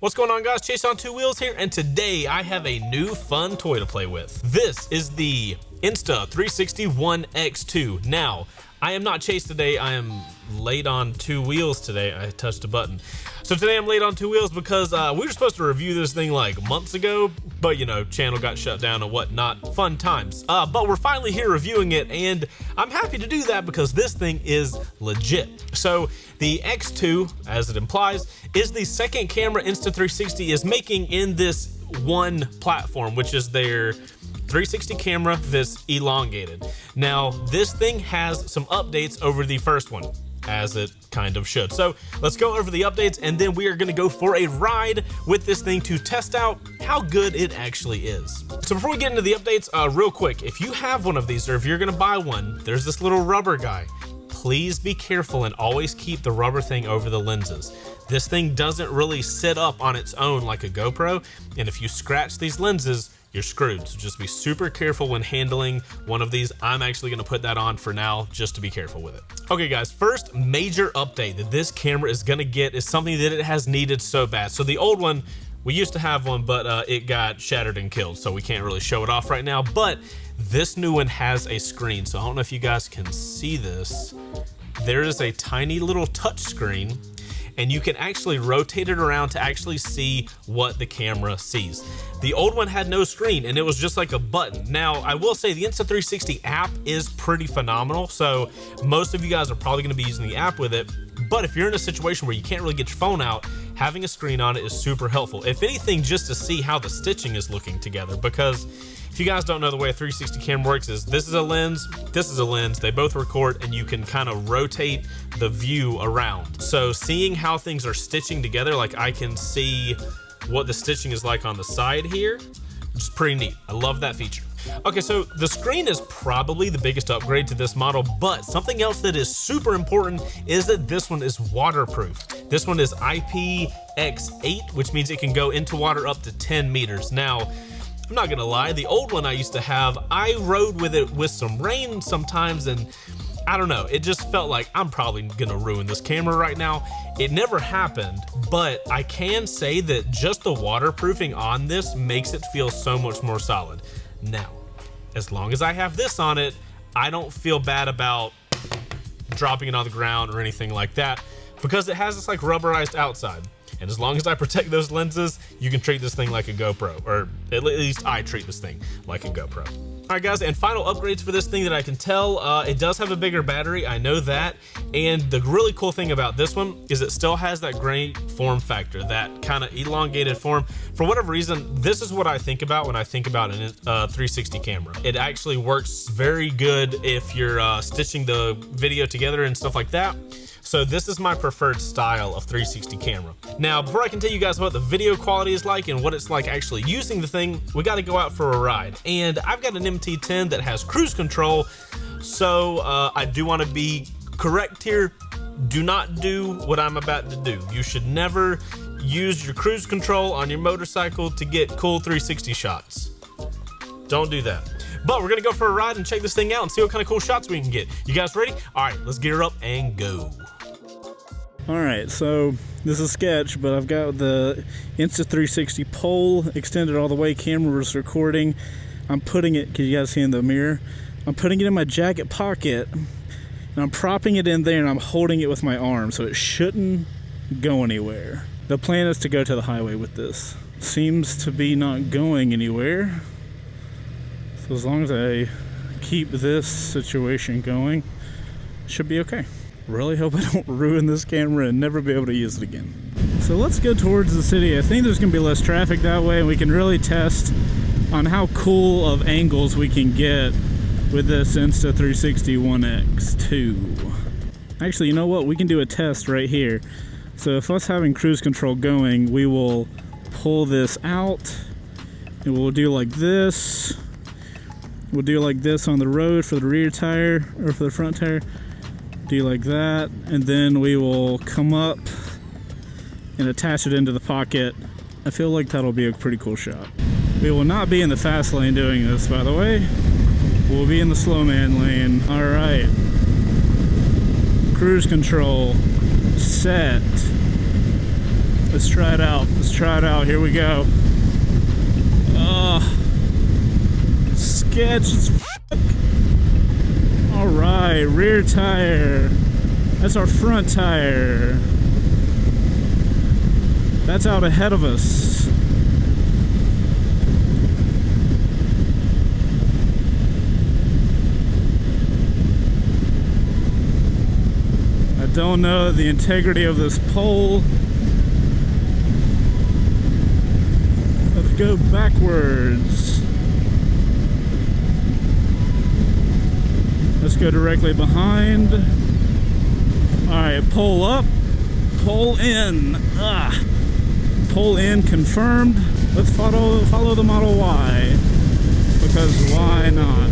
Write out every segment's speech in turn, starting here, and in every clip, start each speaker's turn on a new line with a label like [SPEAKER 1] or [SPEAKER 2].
[SPEAKER 1] What's going on, guys? Chaseontwowheels here, and today I have a new fun toy to play with. This is the Insta360 X2. Now, I am not Chase today. I am late on 2 wheels today. I touched a button. So today I'm late on 2 wheels because we were supposed to review this thing like months ago, but you know, channel got shut down and whatnot. Fun times. But we're finally here reviewing it, and I'm happy to do that because this thing is legit. So the X2, as it implies, is the second camera Insta360 is making in this one platform, which is their 360 camera that's elongated. Now, this thing has some updates over the first one, as it kind of should. So let's go over the updates, and then we are gonna go for a ride with this thing to test out how good it actually is. So before we get into the updates, real quick, if you have one of these or if you're gonna buy one, there's this little rubber guy. Please be careful and always keep the rubber thing over the lenses. This thing doesn't really sit up on its own like a GoPro, and if you scratch these lenses, you're screwed. So just be super careful when handling one of these. I'm actually gonna put that on for now just to be careful with it. Okay guys, first major update that this camera is gonna get is something that it has needed so bad. So the old one, we used to have one, but it got shattered and killed, so we can't really show it off right now. But this new one has a screen. So I don't know if you guys can see this. There is a tiny little touch screen, and you can actually rotate it around to actually see what the camera sees. The old one had no screen, and it was just like a button. Now, I will say the Insta360 app is pretty phenomenal, so most of you guys are probably gonna be using the app with it, but if you're in a situation where you can't really get your phone out, having a screen on it is super helpful. If anything, just to see how the stitching is looking together, because if you guys don't know, the way a 360 camera works is this is a lens, this is a lens, they both record, and you can kind of rotate the view around. So seeing how things are stitching together, like I can see what the stitching is like on the side here, which is pretty neat. I love that feature. Okay, so the screen is probably the biggest upgrade to this model, but something else that is super important is that this one is waterproof. This one is IPX8, which means it can go into water up to 10 meters. Now, I'm not gonna lie, the old one I used to have, I rode with it with some rain sometimes, and I don't know, it just felt like I'm probably gonna ruin this camera right now. It never happened, but I can say that just the waterproofing on this makes it feel so much more solid. Now, as long as I have this on it, I don't feel bad about dropping it on the ground or anything like that, because it has this like rubberized outside. And as long as I protect those lenses, you can treat this thing like a GoPro, or at least I treat this thing like a GoPro. All right guys, and final upgrades for this thing that I can tell, it does have a bigger battery, I know that. And the really cool thing about this one is it still has that great form factor, that kind of elongated form. For whatever reason, this is what I think about when I think about a 360 camera. It actually works very good if you're stitching the video together and stuff like that. So this is my preferred style of 360 camera. Now, before I can tell you guys what the video quality is like and what it's like actually using the thing, we gotta go out for a ride. And I've got an MT10 that has cruise control, so I do wanna be correct here. Do not do what I'm about to do. You should never use your cruise control on your motorcycle to get cool 360 shots. Don't do that. But we're gonna go for a ride and check this thing out and see what kind of cool shots we can get. You guys ready? All right, let's gear up and go.
[SPEAKER 2] All right, so this is sketch, but I've got the Insta360 pole extended all the way, camera was recording. I'm putting it, can you guys see in the mirror? I'm putting it in my jacket pocket, and I'm propping it in there, and I'm holding it with my arm, so it shouldn't go anywhere. The plan is to go to the highway with this. Seems to be not going anywhere. So as long as I keep this situation going, it should be okay. Really hope I don't ruin this camera and never be able to use it again. So let's go towards the city. I think there's gonna be less traffic that way, and we can really test on how cool of angles we can get with this Insta360 X2. Actually, you know what? We can do a test right here. So if us having cruise control going, we will pull this out, and we'll do like this. We'll do like this on the road for the rear tire, or for the front tire. Do like that, and then we will come up and attach it into the pocket. I feel like that'll be a pretty cool shot. We will not be in the fast lane doing this, by the way. We'll be in the slow man lane. All right. Cruise control set. Let's try it out. Let's try it out. Here we go. Sketch as fuck. All right, rear tire. That's our front tire. That's out ahead of us. I don't know the integrity of this pole. Let's go backwards. Let's go directly behind. Alright, pull up, pull in. Pull in confirmed. Let's follow the Model Y. Because why not?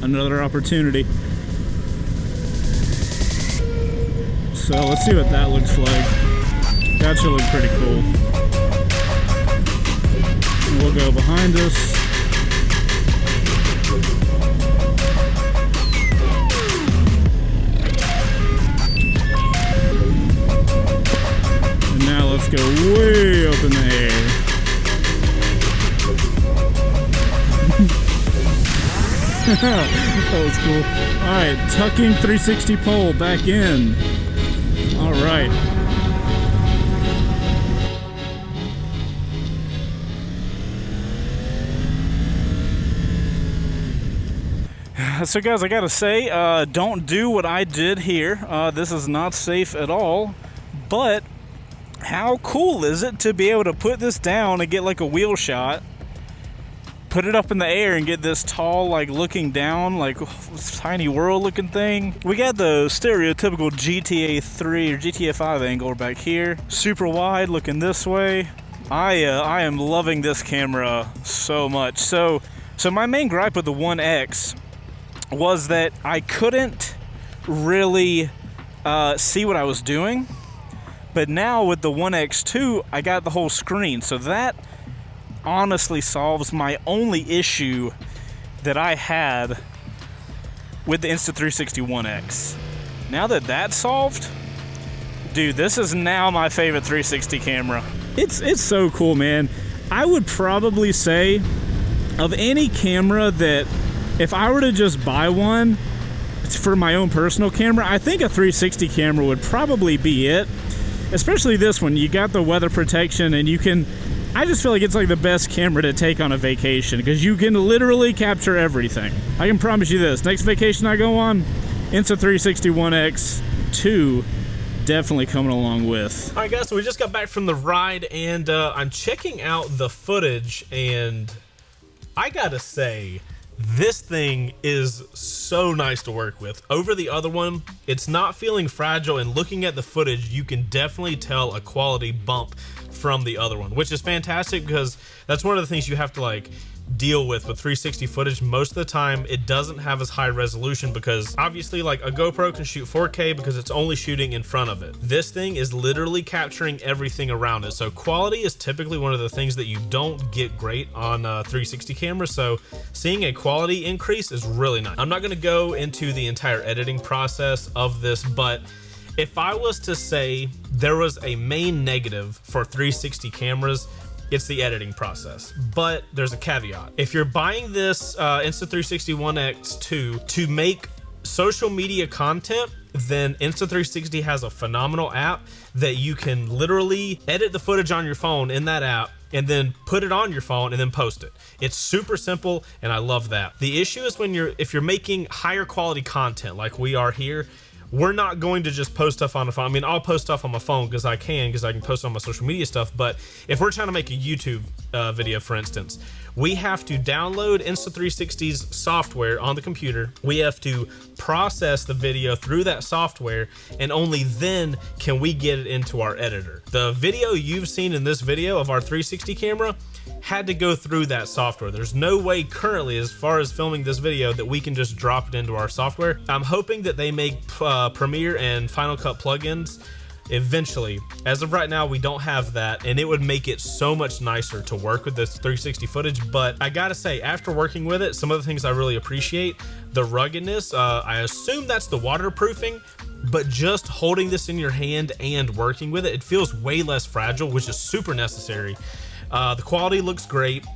[SPEAKER 2] Another opportunity. So let's see what that looks like. That should look pretty cool. And we'll go behind us. And now let's go way up in the air. That was cool. Alright, tucking 360 pole back in. Alright. So guys, I gotta say, don't do what I did here. This is not safe at all. But how cool is it to be able to put this down and get like a wheel shot, put it up in the air and get this tall, like looking down, like tiny world looking thing. We got the stereotypical GTA 3 or GTA 5 angle back here. Super wide looking this way. I am loving this camera so much. So my main gripe with the 1X was that I couldn't really see what I was doing. But now with the 1X2, I got the whole screen. So that honestly solves my only issue that I had with the Insta360 1X. Now that that's solved, dude, this is now my favorite 360 camera. It's so cool, man. I would probably say of any camera that if I were to just buy one for my own personal camera, I think a 360 camera would probably be it. Especially this one. You got the weather protection and you can, I just feel like it's like the best camera to take on a vacation because you can literally capture everything. I can promise you this, next vacation I go on, Insta360 X2 definitely coming along with.
[SPEAKER 1] All right guys, so we just got back from the ride and I'm checking out the footage and I gotta say, this thing is so nice to work with. Over the other one, it's not feeling fragile, and looking at the footage, you can definitely tell a quality bump from the other one, which is fantastic because that's one of the things you have to like deal with 360 footage. Most of the time it doesn't have as high resolution because obviously like a GoPro can shoot 4K because it's only shooting in front of it. This thing is literally capturing everything around it, so quality is typically one of the things that you don't get great on 360 cameras, so seeing a quality increase is really nice. I'm not going to go into the entire editing process of this, but if I was to say there was a main negative for 360 cameras, it's the editing process. But there's a caveat. If you're buying this Insta360 X2 to make social media content, then Insta360 has a phenomenal app that you can literally edit the footage on your phone in that app and then put it on your phone and then post it. It's super simple and I love that. The issue is if you're making higher quality content like we are here, we're not going to just post stuff on the phone. I mean, I'll post stuff on my phone because I can post on my social media stuff. But if we're trying to make a YouTube video, for instance, we have to download Insta360's software on the computer. We have to process the video through that software, and only then can we get it into our editor. The video you've seen in this video of our 360 camera had to go through that software. There's no way currently, as far as filming this video, that we can just drop it into our software. I'm hoping that they make Premiere and Final Cut plugins eventually. As of right now, we don't have that, and it would make it so much nicer to work with this 360 footage. But I gotta say, after working with it, some of the things I really appreciate: the ruggedness. I assume that's the waterproofing, but just holding this in your hand and working with it, it feels way less fragile, which is super necessary. The quality looks great.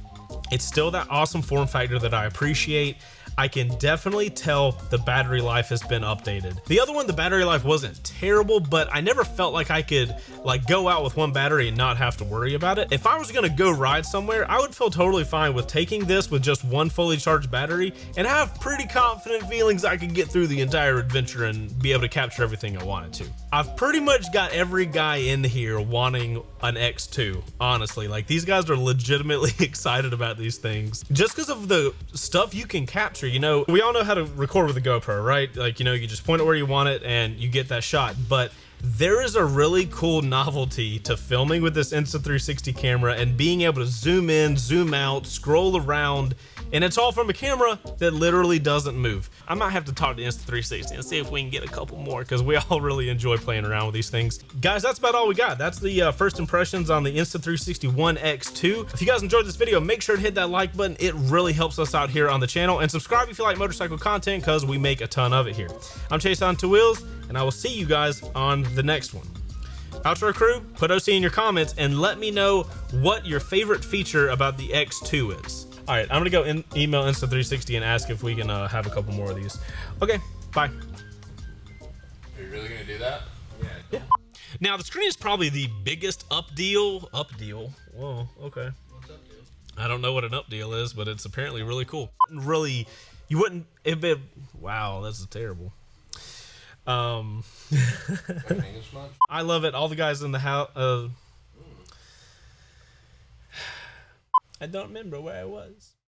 [SPEAKER 1] It's still that awesome form factor that I appreciate. I can definitely tell the battery life has been updated. The other one, the battery life wasn't terrible, but I never felt like I could like go out with one battery and not have to worry about it. If I was gonna go ride somewhere, I would feel totally fine with taking this with just one fully charged battery and have pretty confident feelings I could get through the entire adventure and be able to capture everything I wanted to. I've pretty much got every guy in here wanting an X2, honestly. Like, these guys are legitimately excited about these things just because of the stuff you can capture. You know, we all know how to record with a GoPro, right? Like, you know, you just point it where you want it and you get that shot. But there is a really cool novelty to filming with this Insta360 camera and being able to zoom in, zoom out, scroll around, and it's all from a camera that literally doesn't move. I might have to talk to Insta360 and see if we can get a couple more, because we all really enjoy playing around with these things. Guys, that's about all we got. That's the first impressions on the Insta360 One X2. If you guys enjoyed this video, make sure to hit that like button. It really helps us out here on the channel. And subscribe if you like motorcycle content, because we make a ton of it here. I'm Chaseontwowheels, and I will see you guys on the next one. Outro crew, put OC in your comments and let me know what your favorite feature about the X2 is. All right, I'm gonna go email Insta360 and ask if we can have a couple more of these. Okay, bye.
[SPEAKER 3] Are you really gonna do that?
[SPEAKER 1] Yeah. Now the screen is probably the biggest up deal. Whoa, okay.
[SPEAKER 3] What's up, dude?
[SPEAKER 1] I don't know what an up deal is, but it's apparently really cool. Really, you wouldn't, if it, wow, this is terrible.
[SPEAKER 3] English much?
[SPEAKER 1] I love it. All the guys in the house, I don't remember where I was.